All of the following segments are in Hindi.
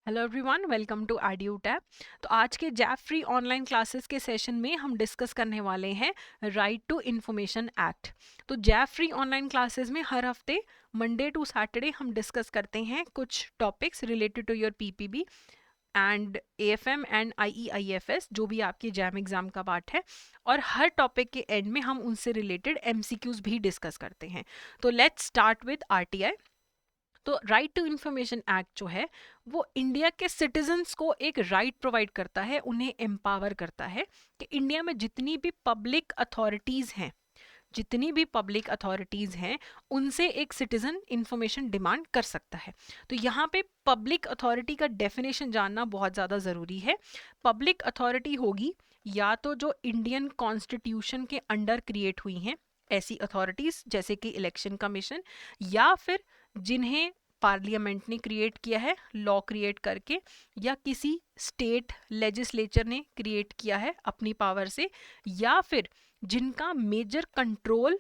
Hello everyone, welcome to EduTap. तो आज के जैप फ्री ऑनलाइन क्लासेस के सेशन में हम डिस्कस करने वाले हैं राइट टू इंफॉर्मेशन एक्ट। तो जैप फ्री ऑनलाइन क्लासेस में हर हफ्ते मंडे टू सैटरडे हम डिस्कस करते हैं कुछ topics related to your PPB and AFM and IEIFS, जो भी आपके जैम एग्जाम का पार्ट है। और हर टॉपिक के एंड में हम उनसे रिलेटेड एमसीक्यूज भी डिस्कस करते हैं। तो लेट्स स्टार्ट विद आरटीआई। तो राइट टू इंफॉर्मेशन एक्ट जो है वो इंडिया के सिटीजन्स को एक राइट प्रोवाइड करता है, उन्हें एम्पावर करता है कि इंडिया में जितनी भी पब्लिक अथॉरिटीज हैं उनसे एक सिटीजन इंफॉर्मेशन डिमांड कर सकता है। तो यहाँ पे पब्लिक अथॉरिटी का डेफिनेशन जानना बहुत ज़्यादा ज़रूरी है। पब्लिक अथॉरिटी होगी या तो जो इंडियन कॉन्स्टिट्यूशन के अंडर क्रिएट हुई हैं ऐसी अथॉरिटीज जैसे कि इलेक्शन कमीशन, या फिर जिन्हें पार्लियामेंट ने क्रिएट किया है लॉ क्रिएट करके, या किसी स्टेट लेजिस्लेचर ने क्रिएट किया है अपनी पावर से, या फिर जिनका मेजर कंट्रोल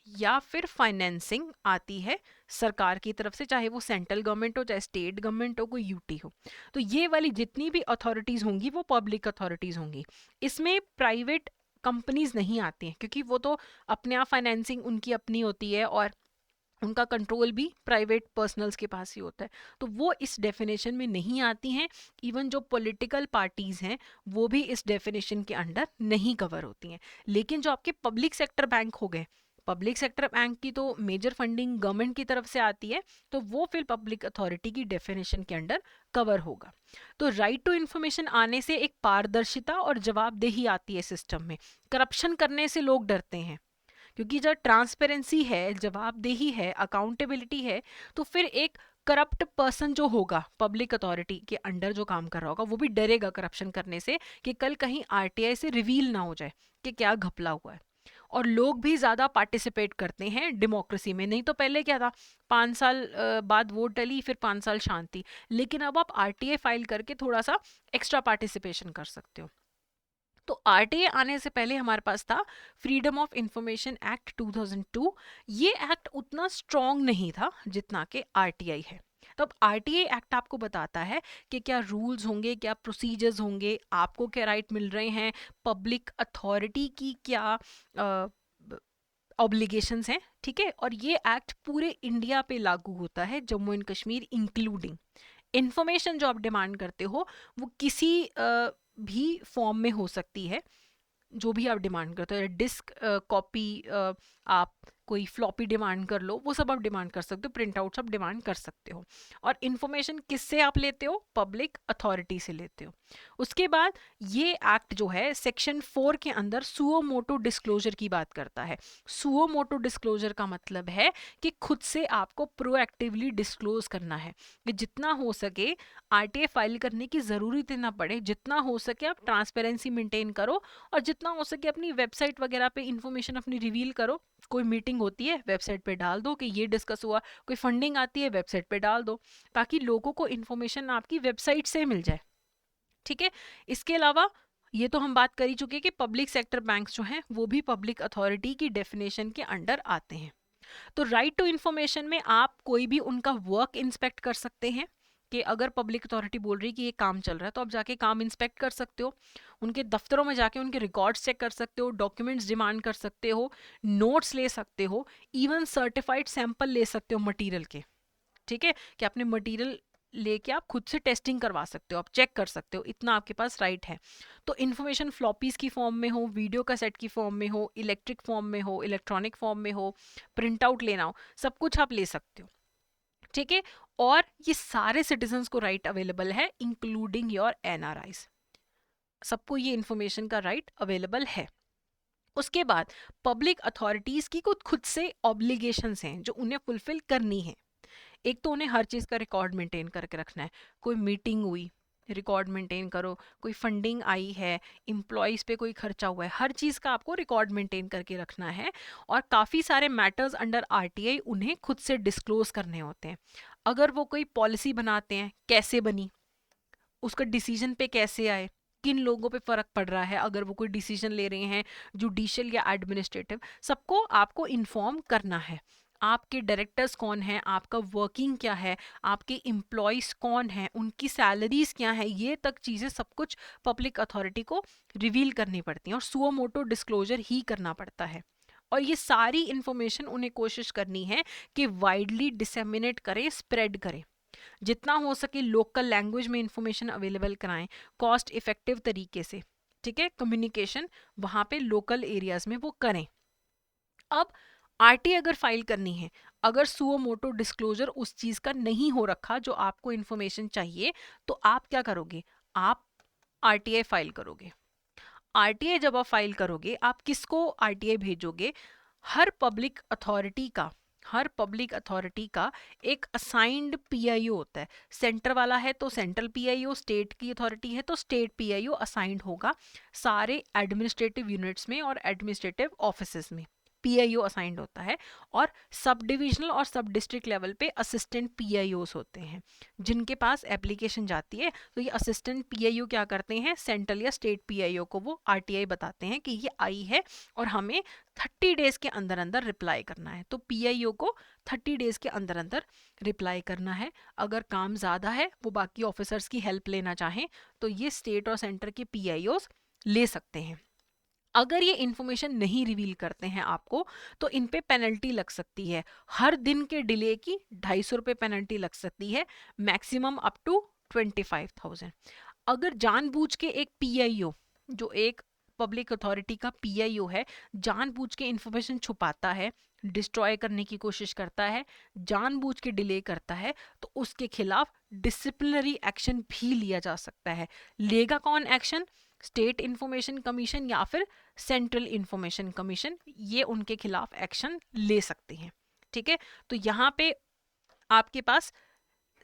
या फिर फाइनेंसिंग आती है सरकार की तरफ से, चाहे वो सेंट्रल गवर्नमेंट हो चाहे स्टेट गवर्नमेंट हो कोई यूटी हो। तो ये वाली जितनी भी अथॉरिटीज होंगी वो पब्लिक अथॉरिटीज होंगी। इसमें प्राइवेट कंपनीज नहीं आती हैं क्योंकि वो तो अपने आप फाइनेंसिंग उनकी अपनी होती है और उनका कंट्रोल भी प्राइवेट पर्सनल्स के पास ही होता है। तो वो इस डेफिनेशन में नहीं आती हैं। इवन जो पॉलिटिकल पार्टीज हैं वो भी इस डेफिनेशन के अंडर नहीं कवर होती हैं। लेकिन जो आपके पब्लिक सेक्टर बैंक हो गए, पब्लिक सेक्टर बैंक की तो मेजर फंडिंग गवर्नमेंट की तरफ से आती है, तो वो फिर पब्लिक अथॉरिटी की डेफिनेशन के अंडर कवर होगा। तो राइट टू इन्फॉर्मेशन आने से एक पारदर्शिता और जवाबदेही आती है सिस्टम में। करप्शन करने से लोग डरते हैं क्योंकि जब ट्रांसपेरेंसी है, जवाबदेही है, अकाउंटेबिलिटी है, तो फिर एक करप्ट पर्सन जो होगा पब्लिक अथॉरिटी के अंडर जो काम कर रहा होगा वो भी डरेगा करप्शन करने से कि कल कहीं आरटीआई से रिवील ना हो जाए कि क्या घपला हुआ है। और लोग भी ज़्यादा पार्टिसिपेट करते हैं डेमोक्रेसी में। नहीं तो पहले क्या था, 5 साल बाद वोट डली, फिर 5 साल शांति। लेकिन अब आप आरटीआई फाइल करके थोड़ा सा एक्स्ट्रा पार्टिसिपेशन कर सकते हो। तो आरटीए आने से पहले हमारे पास था फ्रीडम ऑफ इंफॉर्मेशन एक्ट 2002। ये एक्ट उतना स्ट्रॉन्ग नहीं था जितना कि आरटीआई है। तो अब आरटीए एक्ट आपको बताता है कि क्या रूल्स होंगे, क्या प्रोसीजर्स होंगे, आपको क्या राइट मिल रहे हैं, पब्लिक अथॉरिटी की क्या ऑब्लिगेशंस हैं। ठीक है, और ये एक्ट पूरे इंडिया पे लागू होता है, Jammu and Kashmir including. Information जो आप डिमांड करते हो वो किसी भी फॉर्म में हो सकती है। जो भी आप डिमांड करते हो, डिस्क कॉपी, आप कोई फ्लॉपी डिमांड कर लो, वो सब आप डिमांड कर सकते हो, प्रिंट आउट सब डिमांड कर सकते हो। और इन्फॉर्मेशन किससे आप लेते हो? पब्लिक अथॉरिटी से लेते हो। उसके बाद ये एक्ट जो है सेक्शन 4 के अंदर सुओ मोटो डिस्क्लोजर की बात करता है। सुओ मोटो डिस्क्लोजर का मतलब है कि खुद से आपको प्रोएक्टिवली डिस्क्लोज करना है, कि जितना हो सके आरटीए फाइल करने की ज़रूरत ना पड़े, जितना हो सके आप ट्रांसपेरेंसी मेंटेन करो, और जितना हो सके अपनी वेबसाइट वगैरह पे इंफॉर्मेशन अपनी रिवील करो। कोई मीटिंग होती है वेबसाइट पे डाल दो कि ये डिस्कस हुआ, कोई फंडिंग आती है वेबसाइट पे डाल दो, ताकि लोगों को इंफॉर्मेशन आपकी वेबसाइट से मिल जाए। ठीक है, इसके अलावा ये तो हम बात कर ही चुके हैं कि पब्लिक सेक्टर बैंक्स जो हैं वो भी पब्लिक अथॉरिटी की डेफिनेशन के अंडर आते हैं। तो राइट टू इंफॉर्मेशन में आप कोई भी उनका वर्क इंस्पेक्ट कर सकते हैं, कि अगर पब्लिक अथॉरिटी बोल रही है कि ये काम चल रहा है तो आप जाके काम इंस्पेक्ट कर सकते हो, उनके दफ्तरों में जाके उनके रिकॉर्ड्स चेक कर सकते हो, डॉक्यूमेंट्स डिमांड कर सकते हो, नोट्स ले सकते हो, इवन सर्टिफाइड सैंपल ले सकते हो मटेरियल के। ठीक है, कि अपने मटेरियल लेके आप खुद से टेस्टिंग करवा सकते हो, आप चेक कर सकते हो, इतना आपके पास राइट है। तो इन्फॉर्मेशन फ्लॉपीज की फॉर्म में हो, वीडियो कैसेट की फॉर्म में हो, इलेक्ट्रिक फॉर्म में हो, इलेक्ट्रॉनिक फॉर्म में हो, प्रिंट आउट लेना हो, सब कुछ आप ले सकते हो। ठीक है, और ये सारे सिटीजन्स को राइट अवेलेबल है इंक्लूडिंग योर एनआरआईज। सबको ये इन्फॉर्मेशन का राइट अवेलेबल है। उसके बाद पब्लिक अथॉरिटीज की कुछ खुद से ऑब्लिगेशंस हैं जो उन्हें फुलफिल करनी है। एक तो उन्हें हर चीज़ का रिकॉर्ड मेंटेन करके रखना है। कोई मीटिंग हुई, रिकॉर्ड मेंटेन करो, कोई फंडिंग आई है, एम्प्लॉयज़ पे कोई खर्चा हुआ है, हर चीज़ का आपको रिकॉर्ड मेंटेन करके रखना है। और काफ़ी सारे मैटर्स अंडर आरटीआई उन्हें खुद से डिस्क्लोज करने होते हैं। अगर वो कोई पॉलिसी बनाते हैं, कैसे बनी, उसका डिसीजन पे कैसे आए, किन लोगों पे फ़र्क पड़ रहा है, अगर वो कोई डिसीजन ले रहे हैं जुडिशियल या एडमिनिस्ट्रेटिव, सबको आपको इन्फॉर्म करना है। आपके डायरेक्टर्स कौन हैं, आपका वर्किंग क्या है, आपके एम्प्लॉयज़ कौन हैं, उनकी सैलरीज क्या है, ये तक चीज़ें सब कुछ पब्लिक अथॉरिटी को रिवील करनी पड़ती हैं और सुओ मोटो डिस्क्लोजर ही करना पड़ता है। और ये सारी इंफॉर्मेशन उन्हें कोशिश करनी है कि वाइडली डिसेमिनेट करें, स्प्रेड करें, जितना हो सके लोकल लैंग्वेज में इंफॉर्मेशन अवेलेबल कराएं, कॉस्ट इफेक्टिव तरीके से, ठीक है, कम्युनिकेशन वहाँ पे लोकल एरियाज में वो करें। अब आरटीआई अगर फाइल करनी है, अगर सुओ मोटो डिस्क्लोजर उस चीज का नहीं हो रखा जो आपको इंफॉर्मेशन चाहिए, तो आप क्या करोगे, आप आरटीआई फाइल करोगे। आरटीआई जब आप फाइल करोगे, आप किसको आरटीआई भेजोगे, हर पब्लिक अथॉरिटी का, हर पब्लिक अथॉरिटी का एक असाइंड पीआईओ होता है। सेंटर वाला है तो सेंट्रल पीआईओ, स्टेट की अथॉरिटी है तो स्टेट पीआईओ असाइंड होगा सारे एडमिनिस्ट्रेटिव यूनिट्स में और एडमिनिस्ट्रेटिव ऑफिसेज में पीआईओ असाइंड होता है। और सब डिविजनल और सब डिस्ट्रिक्ट लेवल पे असिस्टेंट पीआईओस होते हैं जिनके पास एप्लीकेशन जाती है। तो ये असिस्टेंट पीआईओ क्या करते हैं, सेंट्रल या स्टेट पीआईओ को वो आरटीआई बताते हैं कि ये आई है और हमें 30 डेज के अंदर अंदर रिप्लाई करना है। तो पीआईओ को 30 डेज के अंदर अंदर रिप्लाई करना है। अगर काम ज़्यादा है, वो बाकी ऑफिसर्स की हेल्प लेना चाहें, तो ये स्टेट और सेंटर के पीआईओस ले सकते हैं। अगर ये इंफॉर्मेशन नहीं रिवील करते हैं आपको, तो इन पे पेनल्टी लग सकती है। हर दिन के डिले की 250 रुपये पेनल्टी लग सकती है, मैक्सिमम अप टू 25,000। अगर जानबूझ के एक पीआईओ, जो एक पब्लिक अथॉरिटी का पीआईओ है, जानबूझ के इंफॉर्मेशन छुपाता है, डिस्ट्रॉय करने की कोशिश करता है, जानबूझ के डिले करता है, तो उसके खिलाफ डिसिप्लिनरी एक्शन भी लिया जा सकता है। लेगा कौन एक्शन, स्टेट इंफॉर्मेशन कमीशन या फिर सेंट्रल इंफॉर्मेशन कमीशन, ये उनके खिलाफ एक्शन ले सकते हैं। ठीक है, तो यहाँ पे आपके पास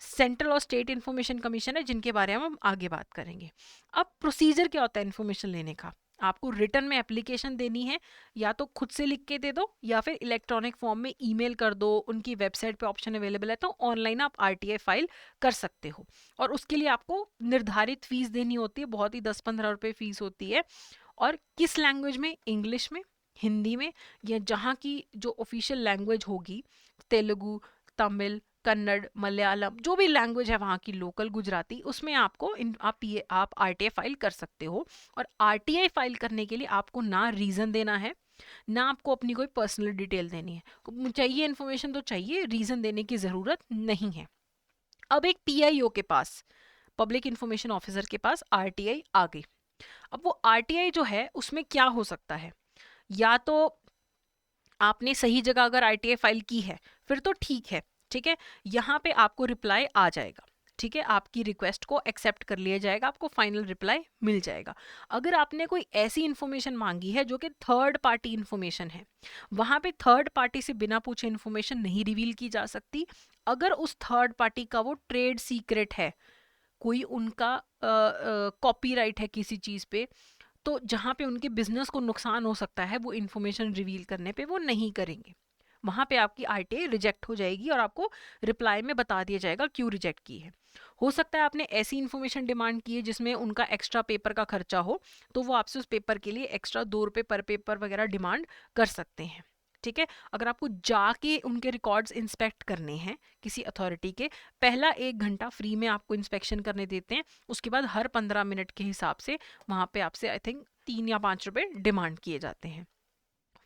सेंट्रल और स्टेट इंफॉर्मेशन कमीशन है जिनके बारे में हम आगे बात करेंगे। अब प्रोसीजर क्या होता है इन्फॉर्मेशन लेने का, आपको रिटर्न में एप्लीकेशन देनी है, या तो खुद से लिख के दे दो या फिर इलेक्ट्रॉनिक फॉर्म में ईमेल कर दो, उनकी वेबसाइट पे ऑप्शन अवेलेबल है, तो ऑनलाइन आप आरटीआई फाइल कर सकते हो। और उसके लिए आपको निर्धारित फीस देनी होती है, बहुत ही 10-15 रुपये फीस होती है। और किस लैंग्वेज में, इंग्लिश में, हिंदी में, या जहाँ की जो ऑफिशियल लैंग्वेज होगी, तेलुगु, तमिल, कन्नड़, मलयालम, जो भी लैंग्वेज है वहाँ की, लोकल गुजराती, उसमें आपको आप आरटीआई फाइल कर सकते हो। और आरटीआई फाइल करने के लिए आपको ना रीज़न देना है, ना आपको अपनी कोई पर्सनल डिटेल देनी है। चाहिए इन्फॉर्मेशन तो चाहिए, रीज़न देने की ज़रूरत नहीं है। अब एक पीआईओ के पास, पब्लिक इंफॉर्मेशन ऑफिसर के पास आरटीआई आ गई। अब वो आरटीआई जो है उसमें क्या हो सकता है, या तो आपने सही जगह अगर आरटीआई फाइल की है फिर तो ठीक है, ठीक है, यहाँ पे आपको रिप्लाई आ जाएगा, ठीक है, आपकी रिक्वेस्ट को एक्सेप्ट कर लिया जाएगा, आपको फाइनल रिप्लाई मिल जाएगा। अगर आपने कोई ऐसी इंफॉर्मेशन मांगी है जो कि थर्ड पार्टी इंफॉर्मेशन है, वहाँ पे थर्ड पार्टी से बिना पूछे इंफॉर्मेशन नहीं रिवील की जा सकती। अगर उस थर्ड पार्टी का वो ट्रेड सीक्रेट है, कोई उनका कॉपीराइट है किसी चीज़ पे, तो जहाँ पे उनके बिजनेस को नुकसान हो सकता है, वो इन्फॉर्मेशन रिवील करने पे वो नहीं करेंगे। वहाँ पे आपकी आरटीआई रिजेक्ट हो जाएगी और आपको रिप्लाई में बता दिया जाएगा क्यों रिजेक्ट की है। हो सकता है आपने ऐसी इन्फॉर्मेशन डिमांड की है जिसमें उनका एक्स्ट्रा पेपर का खर्चा हो, तो वो आपसे उस पेपर के लिए एक्स्ट्रा 2 रुपये पर पेपर वगैरह डिमांड कर सकते हैं। ठीक है, अगर आपको जाके उनके रिकॉर्ड्स इंस्पेक्ट करने हैं किसी अथॉरिटी के, पहला 1 घंटा फ्री में आपको इंस्पेक्शन करने देते हैं, उसके बाद हर 15 मिनट के हिसाब से वहाँ पे आपसे आई थिंक 3 या 5 रुपये डिमांड किए जाते हैं।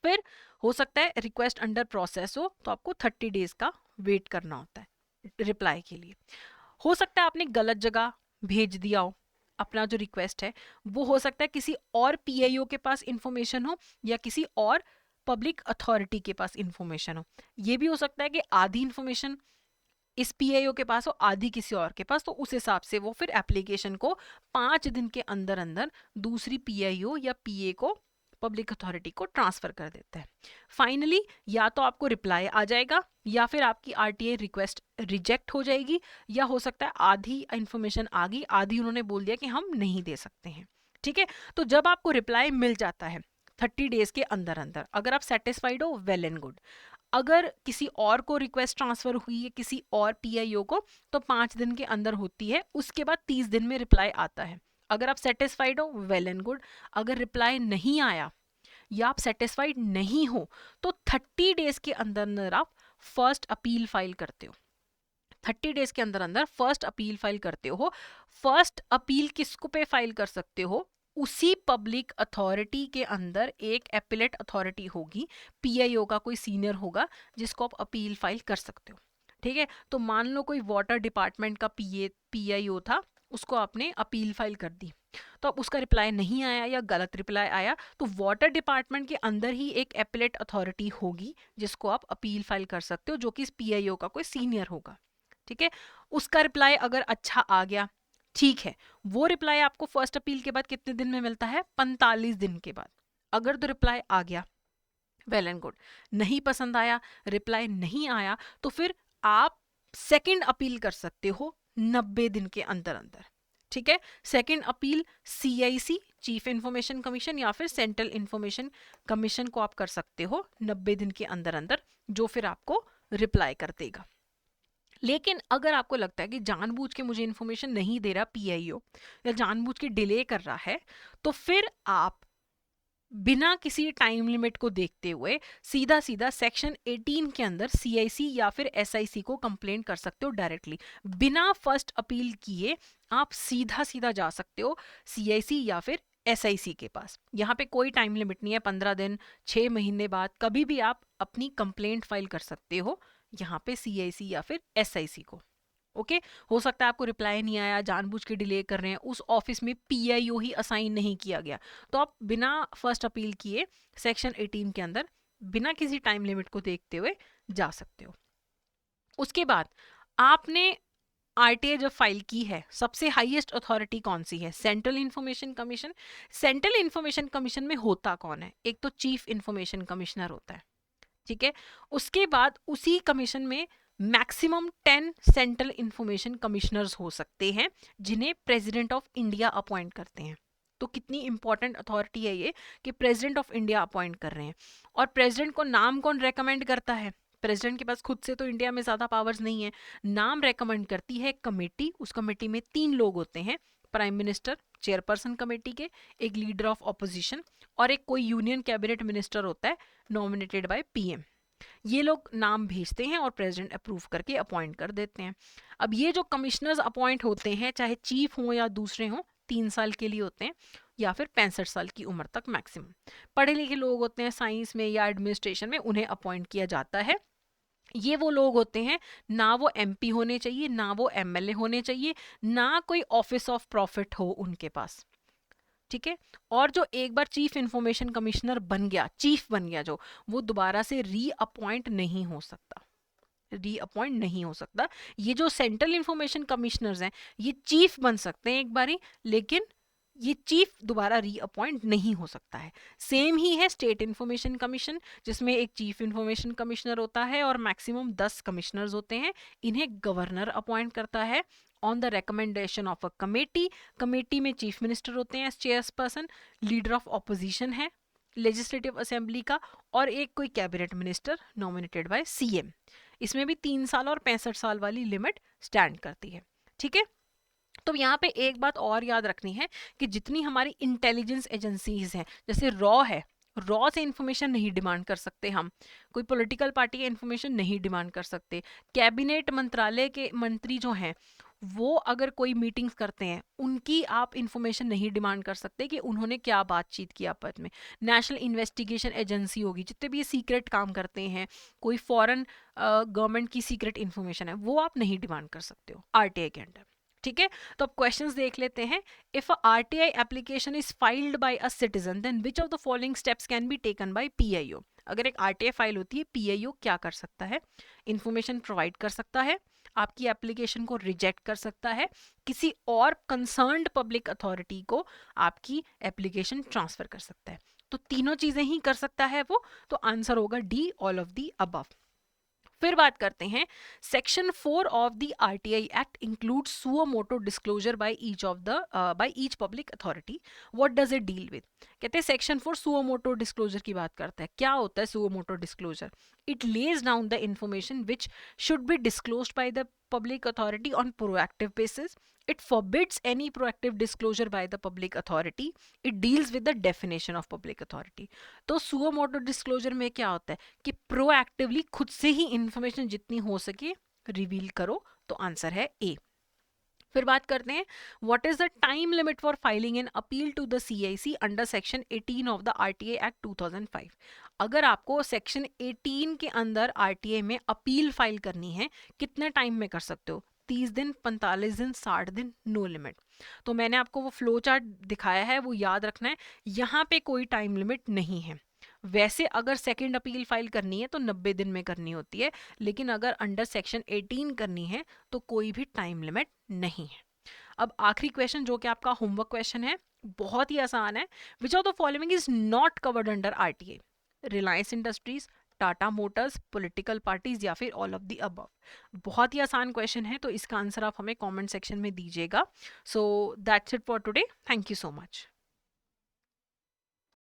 फिर हो सकता है रिक्वेस्ट अंडर प्रोसेस हो, तो आपको 30 डेज का वेट करना होता है रिप्लाई के लिए। हो सकता है आपने गलत जगह भेज दिया हो अपना जो रिक्वेस्ट है, वो हो सकता है किसी और पीआईओ के पास इंफॉर्मेशन हो या किसी और पब्लिक अथॉरिटी के पास इंफॉर्मेशन हो। ये भी हो सकता है कि आधी इंफॉर्मेशन इस पीआईओ के पास हो, आधी किसी और के पास, तो उस हिसाब से वो फिर एप्लीकेशन को 5 दिन के अंदर अंदर दूसरी पीआईओ या पीए को, पब्लिक अथॉरिटी को ट्रांसफर कर देता है। फाइनली या तो आपको रिप्लाई आ जाएगा या फिर आपकी आरटीआई रिक्वेस्ट रिजेक्ट हो जाएगी, या हो सकता है आधी इंफॉर्मेशन आ गई, आधी उन्होंने बोल दिया कि हम नहीं दे सकते हैं। ठीक है, तो जब आपको रिप्लाई मिल जाता है 30 डेज के अंदर अंदर, अगर आप सेटिस्फाइड हो, वेल एंड गुड। अगर किसी और को रिक्वेस्ट ट्रांसफर हुई है, किसी और पीआईओ को, तो 5 दिन के अंदर होती है, उसके बाद 30 दिन में रिप्लाई आता है। अगर आप सेटिस्फाइड हो, वेल एंड गुड। अगर रिप्लाई नहीं आया या आप सेटिस्फाइड नहीं हो, तो 30 डेज के अंदर अंदर आप फर्स्ट अपील फाइल करते हो, 30 डेज के अंदर अंदर फर्स्ट अपील फाइल करते हो, फर्स्ट अपील किसको पे फाइल कर सकते हो, उसी पब्लिक अथॉरिटी के अंदर एक एपिलेट अथॉरिटी होगी, पीआईओ का कोई सीनियर होगा जिसको आप अपील फाइल कर सकते हो। ठीक है, तो मान लो कोई वाटर डिपार्टमेंट का पीआईओ था, उसको आपने अपील फाइल कर दी, तो अब उसका रिप्लाई नहीं आया या गलत रिप्लाई आया, तो वाटर डिपार्टमेंट के अंदर ही एक एपिलेट अथॉरिटी होगी जिसको आप अपील फाइल कर सकते हो, जो कि इस पीआईओ का कोई सीनियर होगा। ठीक है, उसका रिप्लाई अगर अच्छा आ गया, ठीक है, वो रिप्लाई आपको फर्स्ट अपील के बाद कितने दिन में मिलता है, 45 दिन के बाद। अगर तो रिप्लाई आ गया, वेल एंड गुड, नहीं पसंद आया, रिप्लाई नहीं आया, तो फिर आप सेकंड अपील कर सकते हो 90 दिन के अंदर अंदर। ठीक है, second appeal CIC, chief information commission, या फिर सेंट्रल इंफॉर्मेशन कमीशन को आप कर सकते हो 90 दिन के अंदर अंदर, जो फिर आपको रिप्लाई कर देगा। लेकिन अगर आपको लगता है कि जानबूझ के मुझे इन्फॉर्मेशन नहीं दे रहा पीआईओ, या जानबूझ के डिले कर रहा है, तो फिर आप बिना किसी टाइम लिमिट को देखते हुए सीधा सीधा सेक्शन 18 के अंदर सीआईसी या फिर एसआईसी को कंप्लेन कर सकते हो डायरेक्टली, बिना फर्स्ट अपील किए आप सीधा सीधा जा सकते हो सीआईसी या फिर एसआईसी के पास। यहाँ पे कोई टाइम लिमिट नहीं है, 15 दिन, 6 महीने बाद कभी भी आप अपनी कंप्लेंट फाइल कर सकते हो यहाँ पे सीआईसी या फिर एसआईसी को। ओके, हो सकता है आपको रिप्लाई नहीं आया, जानबूझ के डिले कर रहे हैं, उस ऑफिस में पीआईओ ही असाइन नहीं किया गया, तो आप बिना फर्स्ट अपील किए सेक्शन 18 के अंदर बिना किसी टाइम लिमिट को देखते हुए जा सकते हो। उसके बाद आपने आरटीआई जब फाइल की है, सबसे हाईएस्ट अथॉरिटी कौन सी है, central information commission. Central information commission में होता कौन है, एक तो चीफ इंफॉर्मेशन कमिश्नर होता है। ठीक है, उसके बाद उसी कमीशन में मैक्सिमम 10 सेंट्रल इंफॉर्मेशन कमिश्नर्स हो सकते हैं जिन्हें प्रेसिडेंट ऑफ इंडिया अपॉइंट करते हैं। तो कितनी इंपॉर्टेंट अथॉरिटी है ये कि प्रेसिडेंट ऑफ इंडिया अपॉइंट कर रहे हैं। और प्रेसिडेंट को नाम कौन रेकमेंड करता है, प्रेसिडेंट के पास खुद से तो इंडिया में ज़्यादा पावर्स नहीं है, नाम रेकमेंड करती है कमेटी। उस कमेटी में 3 लोग होते हैं, प्राइम मिनिस्टर चेयरपर्सन कमेटी के, एक लीडर ऑफ ऑपोजिशन, और एक कोई यूनियन कैबिनेट मिनिस्टर होता है नॉमिनेटेड बाय पीएम। ये लोग नाम भेजते हैं और प्रेसिडेंट अप्रूव करके अपॉइंट कर देते हैं। अब ये जो कमिश्नर्स अपॉइंट होते हैं, चाहे चीफ हो या दूसरे हों, 3 साल के लिए होते हैं या फिर 65 साल की उम्र तक मैक्सिमम। पढ़े लिखे लोग होते हैं साइंस में या एडमिनिस्ट्रेशन में, उन्हें अपॉइंट किया जाता है। ये वो लोग होते हैं, ना वो एमपी होने चाहिए, ना वो एमएलए होने चाहिए, ना कोई ऑफिस ऑफ प्रॉफिट हो उनके पास। ठीक है, और जो एक बार चीफ इंफॉर्मेशन कमिश्नर बन गया, चीफ बन गया जो, वो दोबारा से रीअपॉइंट नहीं हो सकता, रीअपॉइंट नहीं हो सकता। ये जो सेंट्रल इंफॉर्मेशन कमिश्नर्स हैं, ये चीफ बन सकते हैं एक बारी, लेकिन ये चीफ दोबारा रीअपॉइंट नहीं हो सकता है। सेम ही है स्टेट इंफॉर्मेशन कमीशन, जिसमें एक चीफ इंफॉर्मेशन कमिश्नर होता है और मैक्सिमम 10 कमिश्नर्स होते हैं। इन्हें गवर्नर अपॉइंट करता है on the recommendation of a committee. Committee में चीफ मिनिस्टर होते हैं as chairperson, leader of opposition है लेजिस्लेटिव असेंबली का, और एक कोई cabinet minister nominated by CM. इसमें भी 3 साल और 65 साल वाली लिमिट स्टैंड करती है। ठीक है, तो यहाँ पे एक बात और याद रखनी है कि जितनी हमारी इंटेलिजेंस एजेंसीज हैं, जैसे रॉ है, रॉ से इंफॉर्मेशन नहीं डिमांड कर सकते हम, कोई पॉलिटिकल पार्टी का इंफॉर्मेशन नहीं डिमांड कर सकते। कैबिनेट मंत्रालय के मंत्री जो हैं, वो अगर कोई मीटिंग्स करते हैं, उनकी आप इंफॉर्मेशन नहीं डिमांड कर सकते कि उन्होंने क्या बातचीत की आपस में। नेशनल इन्वेस्टिगेशन एजेंसी होगी, जितने भी ये सीक्रेट काम करते हैं, कोई फॉरेन गवर्नमेंट की सीक्रेट इंफॉर्मेशन है, वो आप नहीं डिमांड कर सकते हो आरटीआई के अंडर। ठीक है, तो अब क्वेश्चंस देख लेते हैं। If a RTI application is filed by a citizen, then which of the following steps can be taken by PIO. अगर एक आरटीआई फाइल होती है, पीआईओ क्या कर सकता है, इंफॉर्मेशन प्रोवाइड कर सकता है, आपकी एप्लीकेशन को रिजेक्ट कर सकता है, किसी और कंसर्न्ड पब्लिक अथॉरिटी को आपकी एप्लीकेशन ट्रांसफर कर सकता है। तो तीनों चीजें ही कर सकता है वो, तो आंसर होगा D, all of the above. फिर बात करते हैं, section 4 of the RTI act include suo motu disclosure by each public authority. What does it deal with? कहते हैं सेक्शन 4 सुओ मोटो डिस्क्लोजर की बात करता है। क्या होता है suo motu disclosure? It lays down the information which should be disclosed by the public authority on proactive basis. It forbids any proactive disclosure by the public authority. It deals with the definition of public authority. तो suo motu disclosure में क्या होता है कि proactively खुद से ही information जितनी हो सके reveal करो, तो आंसर है A. फिर बात करते हैं what is the time limit for filing an appeal to the CIC under section 18 of the RTA act 2005. अगर आपको सेक्शन 18 के अंदर आरटीए में अपील फाइल करनी है, कितने टाइम में कर सकते हो? 30 दिन, 45 दिन, 60 दिन, नो लिमिट. तो मैंने आपको वो फ्लो चार्ट दिखाया है, वो याद रखना है. यहाँ पे कोई टाइम लिमिट नहीं है. वैसे अगर सेकंड अपील फाइल करनी है तो 90 दिन में करनी होती है, लेकिन अगर अंडर सेक्शन 18 करनी है तो कोई भी टाइम लिमिट नहीं है. अब आखिरी क्वेश्चन जो कि आपका होमवर्क क्वेश्चन है, बहुत ही आसान है. विच of the following is not covered under RTA? Reliance industries, Tata Motors, political parties या फिर ऑल ऑफ द अबव. बहुत ही आसान क्वेश्चन है, तो इसका आंसर आप हमें कमेंट सेक्शन में दीजिएगा. So that's it for today. Thank you so much.